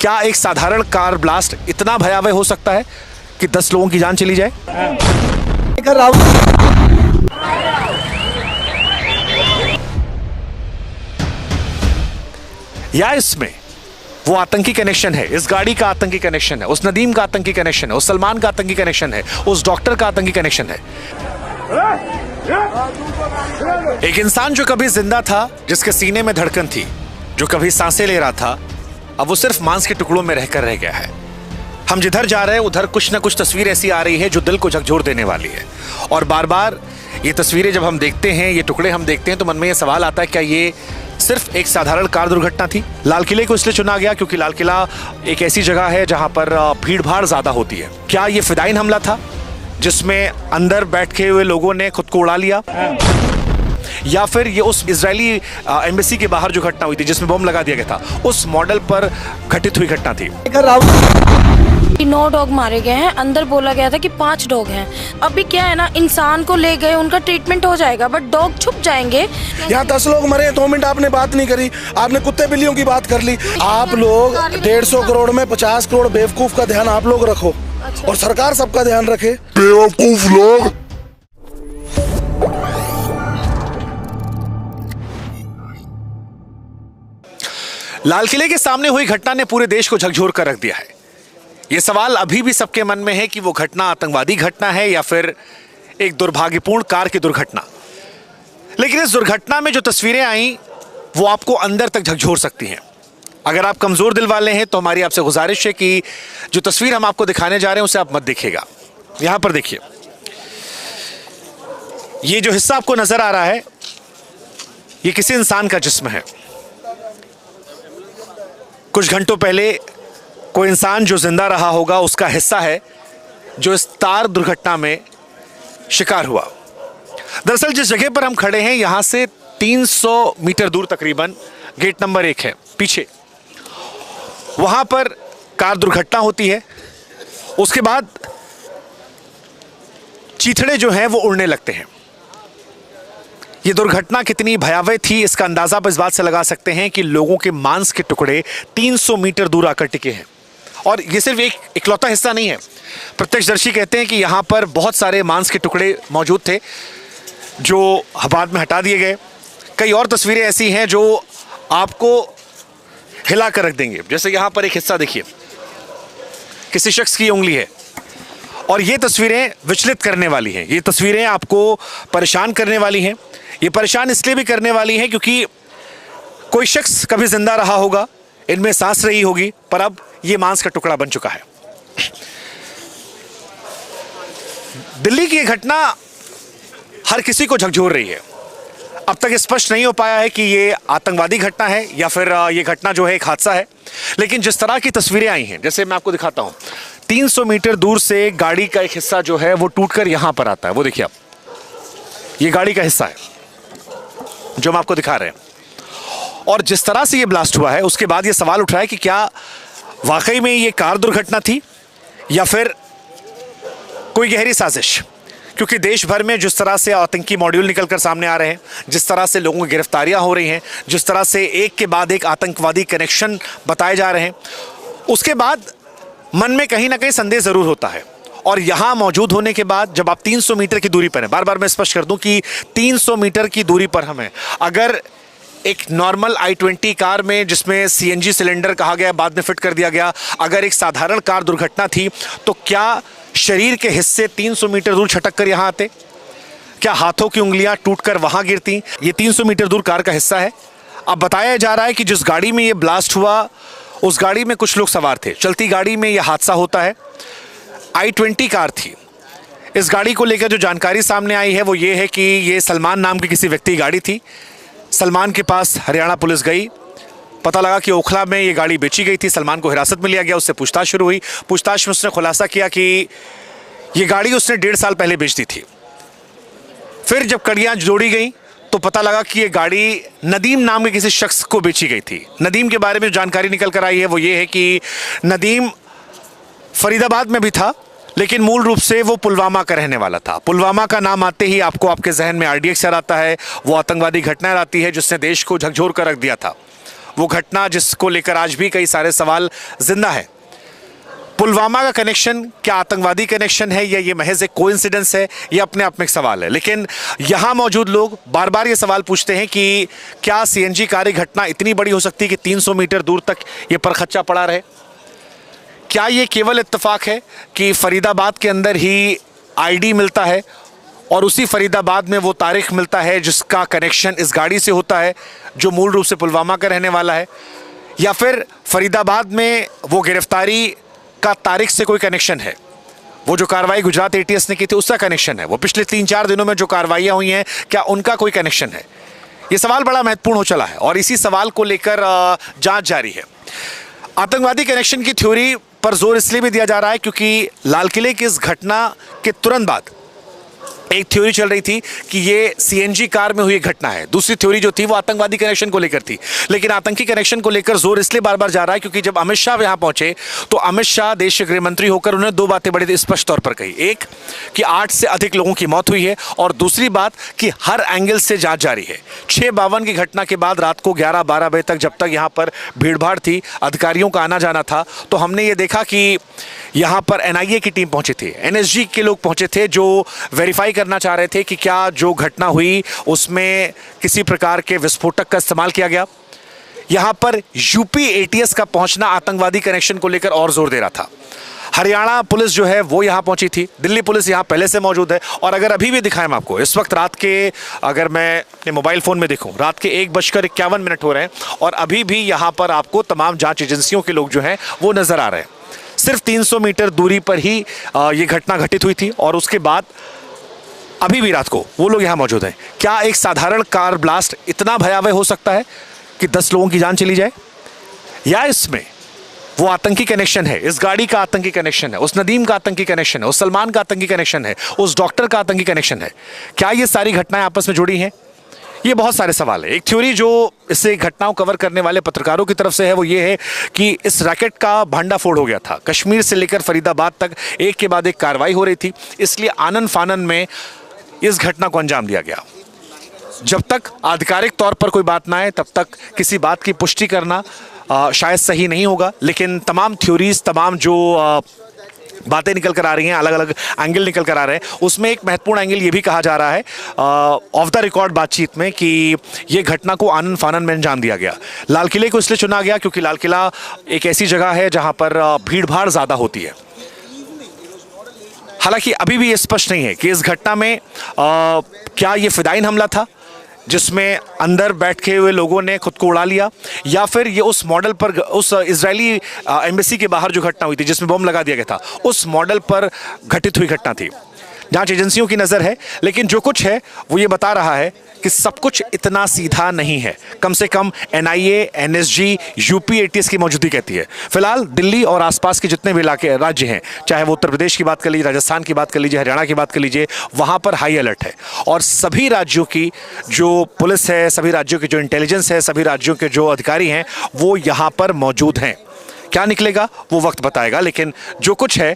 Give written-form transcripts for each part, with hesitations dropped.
क्या एक साधारण कार ब्लास्ट इतना भयावह हो सकता है कि 10 लोगों की जान चली जाए? या इसमें वो आतंकी कनेक्शन है, इस गाड़ी का आतंकी कनेक्शन है, उस नदीम का आतंकी कनेक्शन है, उस सलमान का आतंकी कनेक्शन है, उस डॉक्टर का आतंकी कनेक्शन है। एक इंसान जो कभी जिंदा था, जिसके सीने में धड़कन थी, जो कभी सांसें ले रहा था, अब वो सिर्फ मांस के टुकड़ों में रहकर रह गया है। हम जिधर जा रहे हैं उधर कुछ ना कुछ तस्वीर ऐसी आ रही है जो दिल को झकझोर देने वाली है। और बार बार ये तस्वीरें जब हम देखते हैं, ये टुकड़े हम देखते हैं, तो मन में ये सवाल आता है, क्या ये सिर्फ एक साधारण कार दुर्घटना थी? लाल किले को इसलिए चुना गया क्योंकि लाल किला एक ऐसी जगह है जहां पर भीड़ भाड़ ज्यादा होती है। क्या ये फिदाइन हमला था जिसमें अंदर बैठे हुए लोगों ने खुद को उड़ा लिया, या फिर ये उस इजरायली एम्बेसी के बाहर जो घटना हुई थी जिसमें बम लगा दिया गया था, उस मॉडल पर घटित हुई घटना थी? 9 डॉग मारे गए हैं, अंदर बोला गया था कि 5 डॉग हैं। अभी क्या है ना, इंसान को ले गए, उनका ट्रीटमेंट हो जाएगा, बट डॉग छुप जाएंगे। यहाँ 10 लोग मरे, 2 मिनट आपने बात नहीं करी, आपने कुत्ते बिल्लियों की बात कर ली। आप लोग 150 करोड़ में 50 करोड़ बेवकूफ का ध्यान आप लोग रखो। अच्छा। और सरकार सबका ध्यान रखे। बेवकूफ लोग। लाल किले के सामने हुई घटना ने पूरे देश को झकझोर कर रख दिया है। यह सवाल अभी भी सबके मन में है कि वो घटना आतंकवादी घटना है या फिर एक दुर्भाग्यपूर्ण कार की दुर्घटना। लेकिन इस दुर्घटना में जो तस्वीरें आई वो आपको अंदर तक झकझोर सकती हैं। अगर आप कमजोर दिल वाले हैं तो हमारी आपसे गुजारिश है कि जो तस्वीर हम आपको दिखाने जा रहे हैं उसे आप मत देखिएगा। यहां पर देखिए, ये जो हिस्सा आपको नजर आ रहा है ये किसी इंसान का जिस्म है। कुछ घंटों पहले कोई इंसान जो जिंदा रहा होगा उसका हिस्सा है जो इस तार दुर्घटना में शिकार हुआ। दरअसल जिस जगह पर हम खड़े हैं यहां से 300 मीटर दूर तकरीबन गेट नंबर 1 है पीछे, वहां पर कार दुर्घटना होती है। उसके बाद चीथड़े जो हैं वो उड़ने लगते हैं। ये दुर्घटना कितनी भयावह थी इसका अंदाजा आप इस बात से लगा सकते हैं कि लोगों के मांस के टुकड़े 300 मीटर दूर आकर टिके हैं। और ये सिर्फ एक इकलौता हिस्सा नहीं है। प्रत्यक्षदर्शी कहते हैं कि यहाँ पर बहुत सारे मांस के टुकड़े मौजूद थे जो बाद में हटा दिए गए। कई और तस्वीरें ऐसी हैं जो आपको हिला कर रख देंगे। जैसे यहाँ पर एक हिस्सा देखिए, किसी शख्स की उंगली है, और ये तस्वीरें विचलित करने वाली हैं। ये तस्वीरें आपको परेशान करने वाली हैं। ये परेशान इसलिए भी करने वाली हैं क्योंकि कोई शख्स कभी जिंदा रहा होगा, इनमें सांस रही होगी, पर अब ये मांस का टुकड़ा बन चुका है। दिल्ली की यह घटना हर किसी को झकझोर रही है। अब तक स्पष्ट नहीं हो पाया है कि ये आतंकवादी घटना है या फिर ये घटना जो है एक हादसा है। लेकिन जिस तरह की तस्वीरें आई हैं, जैसे मैं आपको दिखाता हूं, 300 मीटर दूर से गाड़ी का एक हिस्सा जो है वो टूटकर यहां पर आता है। वो देखिए आप, ये गाड़ी का हिस्सा है जो हम आपको दिखा रहे हैं। और जिस तरह से ये ब्लास्ट हुआ है उसके बाद ये सवाल उठ रहा है कि क्या वाकई में ये कार दुर्घटना थी या फिर कोई गहरी साजिश। क्योंकि देश भर में जिस तरह से आतंकी मॉड्यूल निकलकर सामने आ रहे हैं, जिस तरह से लोगों की गिरफ्तारियां हो रही हैं, जिस तरह से एक के बाद एक आतंकवादी कनेक्शन बताए जा रहे हैं, उसके बाद मन में कहीं ना कहीं संदेह जरूर होता है। और यहां मौजूद होने के बाद जब आप 300 मीटर की दूरी पर हैं, बार बार मैं स्पष्ट कर दूं कि 300 मीटर की दूरी पर हम हैं। अगर एक नॉर्मल i20 कार में जिसमें CNG सिलेंडर कहा गया बाद में फिट कर दिया गया, अगर एक साधारण कार दुर्घटना थी तो क्या शरीर के हिस्से 300 मीटर दूर छटक कर यहां आते? क्या हाथों की उंगलियां टूटकर वहां गिरती? ये 300 मीटर दूर कार का हिस्सा है। अब बताया जा रहा है कि जिस गाड़ी में ये ब्लास्ट हुआ उस गाड़ी में कुछ लोग सवार थे। चलती गाड़ी में यह हादसा होता है। i20 कार थी। इस गाड़ी को लेकर जो जानकारी सामने आई है वो ये है कि ये सलमान नाम के किसी व्यक्ति की गाड़ी थी। सलमान के पास हरियाणा पुलिस गई, पता लगा कि ओखला में ये गाड़ी बेची गई थी। सलमान को हिरासत में लिया गया, उससे पूछताछ शुरू हुई। पूछताछ में उसने खुलासा किया कि ये गाड़ी उसने 1.5 साल पहले बेच दी थी। फिर जब कड़ियां जोड़ी गई तो पता लगा कि ये गाड़ी नदीम नाम के किसी शख्स को बेची गई थी। नदीम के बारे में जो जानकारी निकल कर आई है वो ये है कि नदीम फरीदाबाद में भी था, लेकिन मूल रूप से वो पुलवामा का रहने वाला था। पुलवामा का नाम आते ही आपको आपके जहन में RDX याद आता है, वो आतंकवादी घटना आती है जिसने देश को झकझोर कर रख दिया था। वो घटना जिसको लेकर आज भी कई सारे सवाल जिंदा है। पुलवामा का कनेक्शन क्या आतंकवादी कनेक्शन है या ये महज एक कोइंसिडेंस है, ये अपने आप में एक सवाल है। लेकिन यहाँ मौजूद लोग बार बार ये सवाल पूछते हैं कि क्या सीएनजी कार घटना इतनी बड़ी हो सकती है कि 300 मीटर दूर तक ये परखच्चा पड़ा रहे? क्या ये केवल इत्तेफाक है कि फरीदाबाद के अंदर ही आईडी मिलता है और उसी फरीदाबाद में वो तारिक मिलता है जिसका कनेक्शन इस गाड़ी से होता है जो मूल रूप से पुलवामा का रहने वाला है, या फिर फरीदाबाद में वो गिरफ्तारी का तारिक से कोई कनेक्शन है? वो जो कार्रवाई गुजरात एटीएस ने की थी उसका कनेक्शन है? वो पिछले 3-4 दिनों में जो कार्रवाइयाँ हुई हैं क्या उनका कोई कनेक्शन है? ये सवाल बड़ा महत्वपूर्ण हो चला है और इसी सवाल को लेकर जांच जारी है। आतंकवादी कनेक्शन की थ्योरी पर जोर इसलिए भी दिया जा रहा है क्योंकि लाल किले की इस घटना के तुरंत बाद एक थ्योरी चल रही थी कि ये सीएनजी कार में हुई घटना है। दूसरी थ्योरी जो थी वो आतंकवादी कनेक्शन को लेकर थी। लेकिन आतंकी कनेक्शन को लेकर जोर इसलिए बार बार जा रहा है क्योंकि जब अमित शाह यहां पहुंचे तो अमित शाह देश के गृह मंत्री होकर उन्होंने 2 बातें बड़े स्पष्ट तौर पर कही। एक कि 8 से अधिक लोगों की मौत हुई है और दूसरी बात कि हर एंगल से जांच जारी है। 6:52 की घटना के बाद रात को 11-12 बजे तक जब तक यहां पर भीड़भाड़ थी, अधिकारियों का आना जाना था, तो हमने ये देखा कि यहां पर एनआईए की टीम पहुंची थी, एनएसजी के लोग पहुंचे थे जो वेरीफाई करना चाह रहे थे कि क्या जो घटना हुई उसमें किसी प्रकार के विस्फोटक का इस्तेमाल किया गया। यहां पर यूपी एटीएस का पहुंचना आतंकवादी कनेक्शन को लेकर और जोर दे रहा था। हरियाणा पुलिस जो है वो यहां पहुंची थी, दिल्ली पुलिस यहां पहले से मौजूद है। और अगर अभी भी दिखाएं आपको, इस वक्त रात के, अगर मैं अपने मोबाइल फोन में देखूं, रात के 1:51 हो रहे हैं और अभी भी यहां पर आपको तमाम जांच एजेंसियों के लोग जो हैं वो नजर आ रहे हैं। सिर्फ 300 मीटर दूरी पर ही ये घटना घटित हुई थी और उसके बाद अभी भी रात को वो लोग यहाँ मौजूद हैं। क्या एक साधारण कार ब्लास्ट इतना भयावह हो सकता है कि 10 लोगों की जान चली जाए, या इसमें वो आतंकी कनेक्शन है, इस गाड़ी का आतंकी कनेक्शन है, उस नदीम का आतंकी कनेक्शन है, उस सलमान का आतंकी कनेक्शन है, उस डॉक्टर का आतंकी कनेक्शन है? क्या ये सारी घटनाएं आपस में जुड़ी हैं? ये बहुत सारे सवाल है। एक थ्योरी जो इससे घटनाओं कवर करने वाले पत्रकारों की तरफ से है वो ये है कि इस रैकेट का भंडाफोड़ हो गया था। कश्मीर से लेकर फरीदाबाद तक एक के बाद एक कार्रवाई हो रही थी, इसलिए आनन फानन में इस घटना को अंजाम दिया गया। जब तक आधिकारिक तौर पर कोई बात ना आए तब तक किसी बात की पुष्टि करना शायद सही नहीं होगा। लेकिन तमाम थ्योरीज, तमाम जो बातें निकल कर आ रही हैं, अलग अलग एंगल निकल कर आ रहे हैं, उसमें एक महत्वपूर्ण एंगल ये भी कहा जा रहा है ऑफ द रिकॉर्ड बातचीत में कि ये घटना को आनन फानन में अंजाम दिया गया। लाल किले को इसलिए चुना गया क्योंकि लाल किला एक ऐसी जगह है जहां पर भीड़ भाड़ ज़्यादा होती है। हालांकि अभी भी ये स्पष्ट नहीं है कि इस घटना में क्या ये फिदाइन हमला था जिसमें अंदर बैठे हुए लोगों ने खुद को उड़ा लिया, या फिर ये उस मॉडल पर, उस इजरायली एम्बेसी के बाहर जो घटना हुई थी जिसमें बम लगा दिया गया था, उस मॉडल पर घटित हुई घटना थी। जांच एजेंसियों की नज़र है, लेकिन जो कुछ है वो ये बता रहा है कि सब कुछ इतना सीधा नहीं है। कम से कम एनआईए, एनएसजी, यूपी एटीएस की मौजूदगी कहती है। फिलहाल दिल्ली और आसपास के जितने भी इलाके, राज्य हैं, चाहे वो उत्तर प्रदेश की बात कर लीजिए, राजस्थान की बात कर लीजिए, हरियाणा की बात कर लीजिए, वहाँ पर हाई अलर्ट है। और सभी राज्यों की जो पुलिस है, सभी राज्यों की जो इंटेलिजेंस है, सभी राज्यों के जो अधिकारी हैं वो यहाँ पर मौजूद हैं। क्या निकलेगा वो वक्त बताएगा, लेकिन जो कुछ है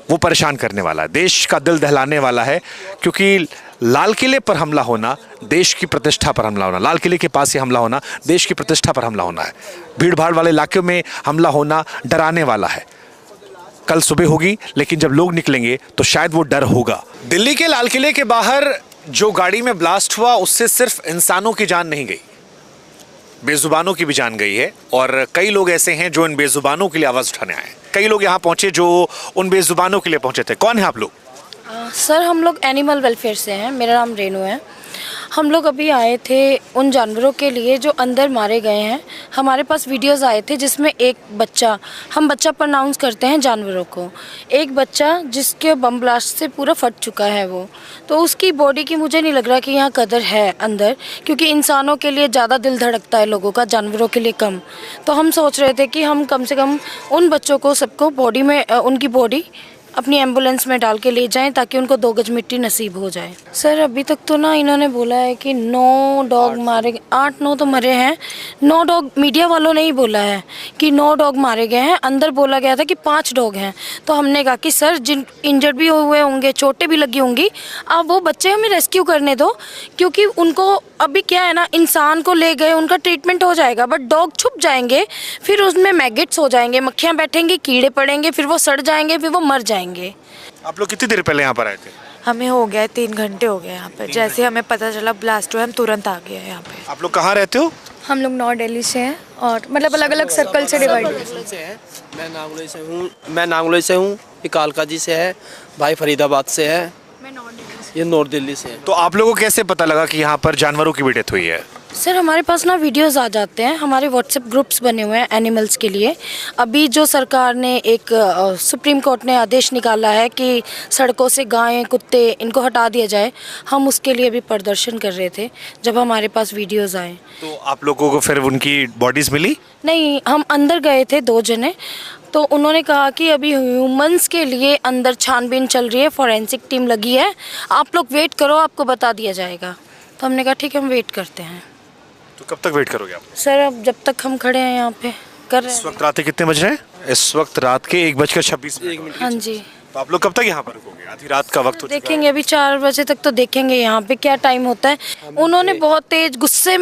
वो परेशान करने वाला है, देश का दिल दहलाने वाला है। क्योंकि लाल किले पर हमला होना देश की प्रतिष्ठा पर हमला होना, लाल किले के पास ही हमला होना देश की प्रतिष्ठा पर हमला होना है। भीड़ भाड़ वाले इलाके में हमला होना डराने वाला है। कल सुबह होगी, लेकिन जब लोग निकलेंगे तो शायद वो डर होगा। दिल्ली के लाल किले के बाहर जो गाड़ी में ब्लास्ट हुआ उससे सिर्फ इंसानों की जान नहीं गई, बेजुबानों की भी जान गई है। और कई लोग ऐसे हैं जो इन बेजुबानों के लिए आवाज़ उठाने आए। कई लोग यहाँ पहुंचे जो उन बेजुबानों के लिए पहुंचे थे। कौन है आप लोग? सर हम लोग एनिमल वेलफेयर से हैं, मेरा नाम रेनू है। हम लोग अभी आए थे उन जानवरों के लिए जो अंदर मारे गए हैं। हमारे पास वीडियोस आए थे जिसमें एक बच्चा, हम बच्चा प्रोनाउंस करते हैं जानवरों को, एक बच्चा जिसके बम ब्लास्ट से पूरा फट चुका है वो, तो उसकी बॉडी की मुझे नहीं लग रहा कि यहाँ कदर है अंदर, क्योंकि इंसानों के लिए ज़्यादा दिल धड़कता है लोगों का, जानवरों के लिए कम। तो हम सोच रहे थे कि हम कम से कम उन बच्चों को, सबको बॉडी में, उनकी बॉडी अपनी एम्बुलेंस में डाल के ले जाएं ताकि उनको 2 गज मिट्टी नसीब हो जाए। सर अभी तक तो ना इन्होंने बोला है कि 9 डॉग मारे, 8-9 तो मरे हैं, 9 डॉग मीडिया वालों ने ही बोला है कि 9 डॉग मारे गए हैं। अंदर बोला गया था कि 5 डॉग हैं। तो हमने कहा कि सर जिन इंजर्ड भी हुए होंगे, चोटें भी लगी होंगी, आप वो बच्चे हमें रेस्क्यू करने दो, क्योंकि उनको अभी क्या है ना, इंसान को ले गए उनका ट्रीटमेंट हो जाएगा, बट डॉग छुप जाएंगे, फिर उसमें मैगेट्स हो जाएंगे, मक्खियाँ बैठेंगी, कीड़े पड़ेंगे, फिर वो सड़ जाएंगे, फिर वो मर जाएंगे। आप लोग कितनी देर पहले यहाँ पर आए थे? हमें हो गया है 3 घंटे हो गए यहाँ पे। जैसे हमें पता चला ब्लास्ट हुआ, हम तुरंत आ गए यहाँ पे। आप लोग कहाँ रहते हो? हम लोग नॉर्थ दिल्ली से हैं और मतलब अलग अलग सर्कल से डिवाइड हैं। मैं नांगलोई से हूँ, ये कालका जी से है, भाई फरीदाबाद से है, ये नॉर्थ दिल्ली से है। तो आप लोगों को कैसे पता लगा कि यहाँ पर जानवरों की भी डेथ हुई है? सर हमारे पास ना वीडियोस आ जाते हैं, हमारे व्हाट्सएप ग्रुप्स बने हुए हैं एनिमल्स के लिए। अभी जो सरकार ने एक सुप्रीम कोर्ट ने आदेश निकाला है कि सड़कों से गायें, कुत्ते इनको हटा दिया जाए, हम उसके लिए भी प्रदर्शन कर रहे थे जब हमारे पास वीडियोस आए। तो आप लोगों को फिर उनकी बॉडीज मिली? नहीं, हम अंदर गए थे 2 जने, तो उन्होंने कहा कि अभी ह्यूमंस के लिए अंदर छानबीन चल रही है, फॉरेंसिक टीम लगी है, आप लोग वेट करो, आपको बता दिया जाएगा। तो हमने कहा ठीक है, हम वेट करते हैं। तो कब तक वेट करोगे आप? सर अब जब तक हम खड़े हैं यहाँ पे कर रहे हैं। इस वक्त रात के कितने बज रहे हैं? इस वक्त रात के 1:26। हाँ जी, तो आप लोग कब तक यहाँ पर रुकोगे? आधी रात का वक्त हो चुका है। देखेंगे अभी 4 बजे तक तो देखेंगे यहाँ पे क्या टाइम होता है। उन्होंने बहुत तेज गुस्से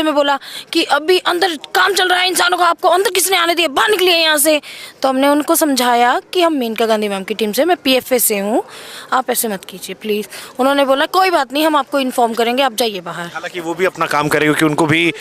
में बोला कि अभी अंदर काम चल रहा है इंसानों का, आपको अंदर किसने आने दिया, बाहर निकलिए यहाँ से। तो हमने उनको समझाया कि हम मेनका गांधी मैम की टीम से, मैं PFA से हूँ, आप ऐसे मत कीजिए प्लीज़। उन्होंने बोला कोई बात नहीं, हम आपको इन्फॉर्म करेंगे, आप जाइए बाहर। हालांकि वो भी अपना काम करे, क्योंकि उनको भी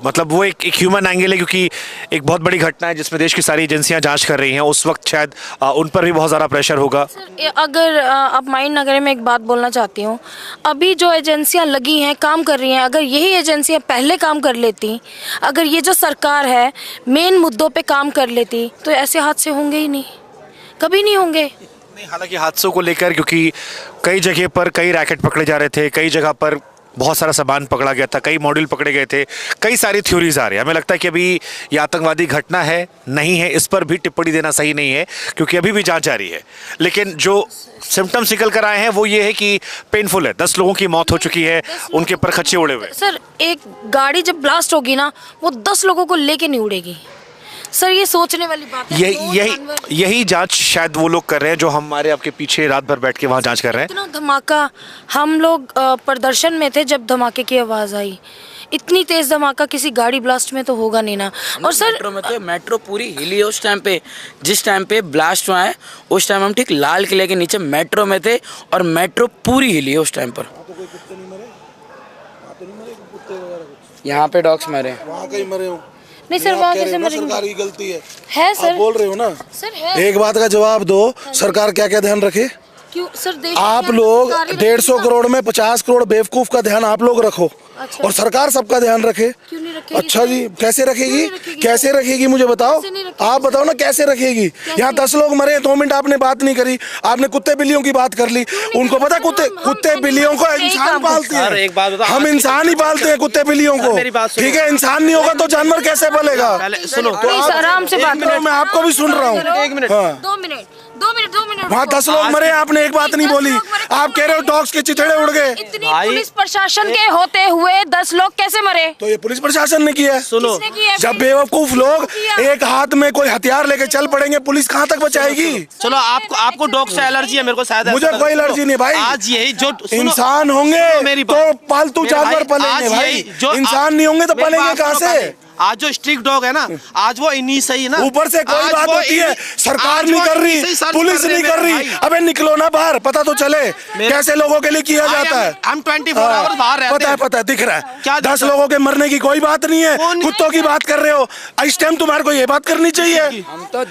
मतलब वो एक ह्यूमन एंगल है, क्योंकि एक बहुत बड़ी घटना है जिसमें देश की सारी एजेंसियां जांच कर रही हैं। उस वक्त शायद उन पर भी बहुत ज़्यादा प्रेशर होगा। सर अगर आप माइंड ना करें, मैं एक बात बोलना चाहती हूँ। अभी जो एजेंसियां लगी हैं, काम कर रही हैं, अगर यही एजेंसियां पहले काम कर लेती, अगर ये जो सरकार है मेन मुद्दों पे काम कर लेती, तो ऐसे हादसे होंगे ही नहीं, कभी नहीं होंगे। नहीं, हालांकि हादसों को लेकर, क्योंकि कई जगह पर कई रैकेट पकड़े जा रहे थे, कई जगह पर बहुत सारा सामान पकड़ा गया था, कई मॉड्यूल पकड़े गए थे, कई सारी थ्योरीज आ रही है। हमें लगता है कि अभी ये आतंकवादी घटना है नहीं है, इस पर भी टिप्पणी देना सही नहीं है, क्योंकि अभी भी जांच जारी है। लेकिन जो सिम्टम्स निकल कर आए हैं वो ये है कि पेनफुल है। 10 लोगों की मौत हो चुकी है, उनके ऊपर खच्चे उड़े हुए। सर एक गाड़ी जब ब्लास्ट होगी ना, वो 10 लोगों को लेके नहीं उड़ेगी। सर ये सोचने वाली बात है। यही जांच शायद वो लोग कर रहे हैं जो हमारे आपके पीछे रात भर बैठ के वहाँ जांच कर रहे हैं। इतना धमाका, हम लोग प्रदर्शन में थे जब धमाके की आवाज़ आई, इतनी तेज धमाका किसी गाड़ी ब्लास्ट में तो होगा नहीं ना। और सर मेट्रो में तो मेट्रो पूरी हिली है उस टाइम पे, जिस टाइम पे ब्लास्ट हुआ है उस टाइम हम ठीक लाल किले के नीचे मेट्रो में थे और मेट्रो पूरी हिली है उस टाइम पर। यहाँ पे डॉग्स मरे, वहाँ कहीं मरे हो? नहीं सर, वहाँ कैसे मरेंगे? सरकार की गलती है सर, आप बोल रहे हो ना सर है। एक बात का जवाब दो, सरकार क्या क्या ध्यान रखे? क्यों सर, देश आप लोग 150 करोड़ में 50 करोड़ बेवकूफ का ध्यान आप लोग रखो। अच्छा। और सरकार सबका ध्यान रखे। क्यों नहीं रखेगी? अच्छा जी, कैसे रखेगी? कैसे रखेगी मुझे बताओ, कैसे नहीं रखेगी? आप बताओ ना कैसे रखेगी? यहाँ 10 लोग मरे, 2 मिनट आपने बात नहीं करी, आपने कुत्ते बिल्लियों की बात कर ली। उनको पता कुत्ते बिल्लियों को इंसान पालते हैं, हम इंसान ही पालते हैं कुत्ते बिल्लियों को, ठीक है? इंसान नहीं होगा तो जानवर कैसे पलेगा? सुनो तो आराम से बात करो, मैं आपको भी सुन रहा हूँ। 2 मिनट वहाँ 10 लोग मरे, आपने एक बात नहीं बोली, आप कह रहे हो डॉग्स के चिथड़े उड़ गए। इतनी पुलिस प्रशासन के होते हुए 10 लोग कैसे मरे? तो ये पुलिस प्रशासन ने किया है। सुनो, जब बेवकूफ लोग एक हाथ में कोई हथियार लेके चल पड़ेंगे, पुलिस कहाँ तक बचाएगी? चलो आपको डॉग से एलर्जी है, मेरे को शायद। मुझे कोई एलर्जी नहीं भाई। आज यही जो इंसान होंगे तो पालतू जानवर पलेंगे भाई, इंसान नहीं होंगे तो पलेंगे कहाँ से? आज जो स्ट्रिक्ट डॉग है ना, आज वो इन्हीं से ही ना। ऊपर से कोई बात होती है, सरकार नहीं कर रही, पुलिस नहीं कर रही। अबे निकलो ना बाहर, पता तो चले कैसे लोगों के लिए किया जाता है। हम 24 आवर्स बाहर रहते हैं। पता है दिख रहा है। 10 लोगों के मरने की कोई बात नहीं है, कुत्तों की बात कर रहे हो। इस टाइम तुम्हारे को ये बात करनी चाहिए।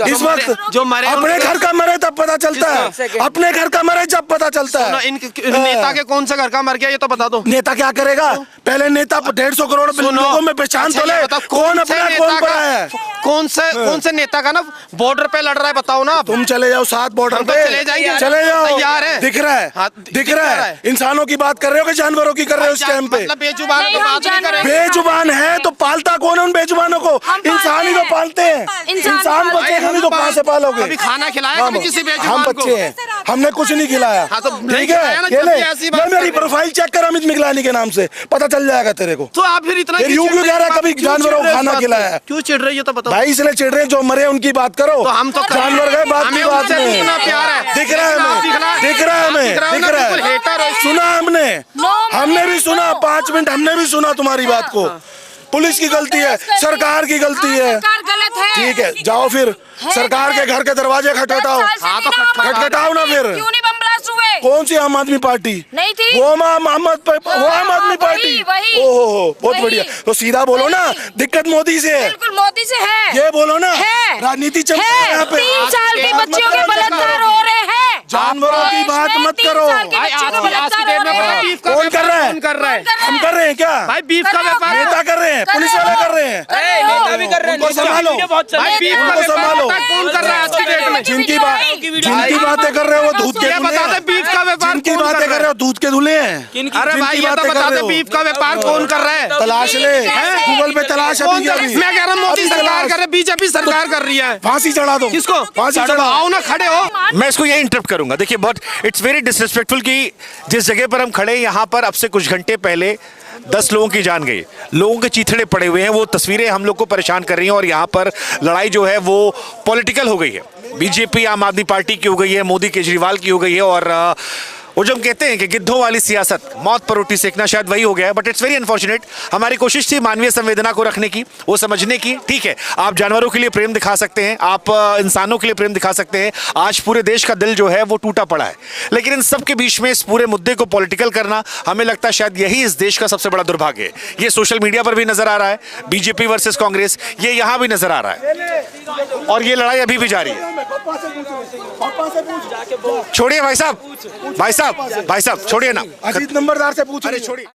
इस वक्त जो मरे, अपने घर का मरे तब पता चलता है, अपने घर का मरे जब पता चलता है। नेता के कौन सा घर का मर गया ये तो बता दो। नेता क्या करेगा? पहले नेता 150 करोड़ लोगों में पहचान तो ले, कौन अपना है, कौन पराया है? कौन से नेता का ना बॉर्डर पे लड़ रहा है, बताओ ना आप। तुम चले जाओ साथ बॉर्डर हम तो पे, चले जाएंगे, चले जाओ, तैयार है। दिख रहा है, हाँ, दिख रहा है। इंसानों की बात कर रहे हो कि जानवरों की कर रहे हो इस टाइम पे? मतलब बेजुबान नहीं, तो हम बात नहीं जानवर- करेंगे। बेजुबान है तो पालता कौन है उन बेजुबानों को? इंसान ही तो पालते हैं। इंसान बचेगा नहीं तो कहाँ से पालोगे? कभी खाना खिलाया कभी किसी हम बेजुबान को? बच्चे हैं, हमने कुछ नहीं खिलाया। हाँ, तो नहीं ठीक खिलाया ना, है, ये जब ले, भी ऐसी बात ले मेरी कर रहे हो। प्रोफाइल चेक कर अमित मिगलानी के नाम से, पता चल जाएगा तेरे को। तो आप फिर इतना फिर यूं क्यों कह रहा है कभी जानवरों को खाना खिलाया? क्यों चिढ़ रही हो तो बताओ। भाई इसलिए चिढ़ रहे हैं, जो मरे उनकी बात करो। तो हम तो जानवर गए बात की बात नहीं। इतना प्यार है, दिख रहा है हमें, दिख रहा है हमें, दिख रहा है। सुना हमने भी सुना, 5 मिनट हमने भी सुना तुम्हारी बात को। पुलिस की गलती है, सरकार की गलती है। सरकार गलत है। ठीक है, जाओ फिर सरकार के घर के दरवाजे खटखटाओ। हाँ तो खटखटाओ ना फिर। क्यों नहीं बम ब्लास्ट हुए? कौन सी आम आदमी पार्टी? नहीं थी। वो आम आदमी पार्टी। वही। ओहो, बहुत वही। बढ़िया। तो सीधा बोलो ना, दिक्कत मोदी से है। बिल्कुल मोदी से है। ये बोलो ना, है। राजनीति चल रही है यहाँ पे। 3 साल के बात बच्चियों मत के करो, बलात्कार हो रहे हैं। जानवरों की बात मत करो। भाई आज की डेट में पता है बीफ का कौन कर रहा है? कौन कर रहा है? हम कर रहे हैं क्या? भाई बीफ का व्यापार नेता कर रहे हैं, पुलिस वाले कर रहे हैं। नेता भी कर रहे हैं, उनको संभालो। भाई बीफ का उनको व्यापार संभालो। पता है कौन कर रहा है आज की डेट में? जिनकी बातें कर रहे हो वो दूध के ये दूल्हे बता दे हैं। बीफ का व्यापार जिनकी कौन बातें कर कर रहा रहे हो दूध के दूल्हे हैं। अरे भाई ये तो बातें बता कर दे रहे हो। बीफ का व्यापार कौन कर रहा है? तलाश ले, गूगल पे तलाश अभी के अभी। मैं कह रहा हूँ मोदी अभी सरकार तलाश। कर रही है, बीजेपी सरकार कर रही है। फांसी चढ़ा दो। किसको? फांसी चढ़ो, चढ़ाओ। आओ ना, खड़े हो। मैं इसको ये इंटरप्ट करूंगा। देखिए बहुत इट्स वेरी डिसरिस्पेक्टफुल कि जिस जगह पर हम खड़े हैं यहाँ पर अब से कुछ घंटे पहले 10 लोगों की जान गई, लोगों के चीथड़े पड़े हुए हैं। वो तस्वीरें हम लोग को परेशान कर रही हैं और यहाँ पर लड़ाई जो है वो पॉलिटिकल हो गई है। बीजेपी आम आदमी पार्टी की हो गई है, मोदी केजरीवाल की हो गई है। और वो जो हम कहते हैं कि गिद्धों वाली सियासत, मौत पर रोटी सेकना, शायद वही हो गया है। But it's very unfortunate. हमारी कोशिश थी मानवीय संवेदना को रखने की, वो समझने की। ठीक है, आप जानवरों के लिए प्रेम दिखा सकते हैं, आप इंसानों के लिए प्रेम दिखा सकते हैं। आज पूरे देश का दिल जो है वो टूटा पड़ा है, लेकिन इन सब के बीच में इस पूरे मुद्दे को पॉलिटिकल करना, हमें लगता है शायद यही इस देश का सबसे बड़ा दुर्भाग्य है। ये सोशल मीडिया पर भी नजर आ रहा है, बीजेपी वर्सेस कांग्रेस, ये यहाँ भी नजर आ रहा है और ये लड़ाई अभी भी जारी है। छोड़िए भाई साहब, भाई साहब, भाई साहब छोड़िए ना। अजीत नंबरदार से पूछ। अरे छोड़िए।